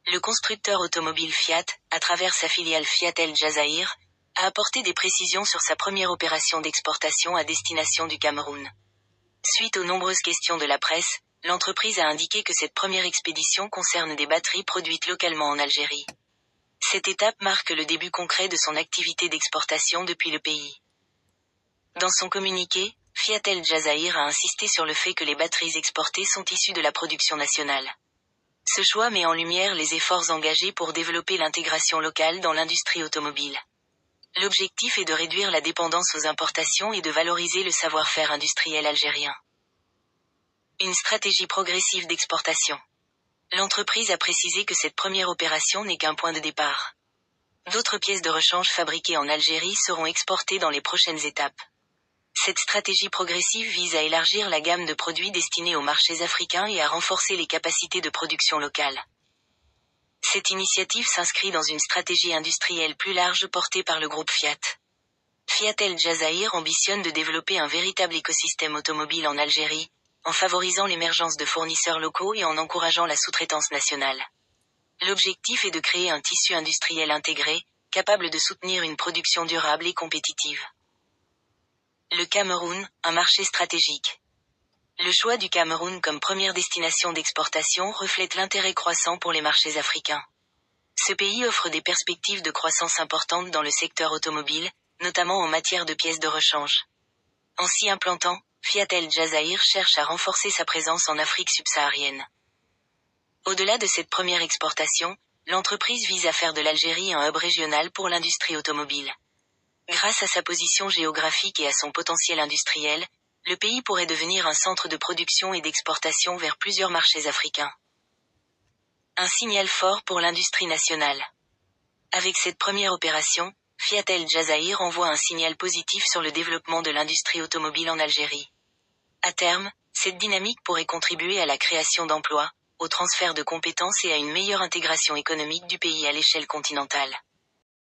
Le constructeur automobile Fiat, à travers sa filiale Fiat El Jazair, a apporté des précisions sur sa première opération d'exportation à destination du Cameroun. Suite aux nombreuses questions de la presse, l'entreprise a indiqué que cette première expédition concerne des batteries produites localement en Algérie. Cette étape marque le début concret de son activité d'exportation depuis le pays. Dans son communiqué, Fiat El Jazair a insisté sur le fait que les batteries exportées sont issues de la production nationale. Ce choix met en lumière les efforts engagés pour développer l'intégration locale dans l'industrie automobile. L'objectif est de réduire la dépendance aux importations et de valoriser le savoir-faire industriel algérien. Une stratégie progressive d'exportation. L'entreprise a précisé que cette première opération n'est qu'un point de départ. D'autres pièces de rechange fabriquées en Algérie seront exportées dans les prochaines étapes. Cette stratégie progressive vise à élargir la gamme de produits destinés aux marchés africains et à renforcer les capacités de production locale. Cette initiative s'inscrit dans une stratégie industrielle plus large portée par le groupe Fiat. Fiat El Jazair ambitionne de développer un véritable écosystème automobile en Algérie, en favorisant l'émergence de fournisseurs locaux et en encourageant la sous-traitance nationale. L'objectif est de créer un tissu industriel intégré, capable de soutenir une production durable et compétitive. Le Cameroun, un marché stratégique. Le choix du Cameroun comme première destination d'exportation reflète l'intérêt croissant pour les marchés africains. Ce pays offre des perspectives de croissance importantes dans le secteur automobile, notamment en matière de pièces de rechange. En s'y implantant, Fiat El Jazair cherche à renforcer sa présence en Afrique subsaharienne. Au-delà de cette première exportation, l'entreprise vise à faire de l'Algérie un hub régional pour l'industrie automobile. Grâce à sa position géographique et à son potentiel industriel, le pays pourrait devenir un centre de production et d'exportation vers plusieurs marchés africains. Un signal fort pour l'industrie nationale. Avec cette première opération, Fiat El Jazair envoie un signal positif sur le développement de l'industrie automobile en Algérie. À terme, cette dynamique pourrait contribuer à la création d'emplois, au transfert de compétences et à une meilleure intégration économique du pays à l'échelle continentale.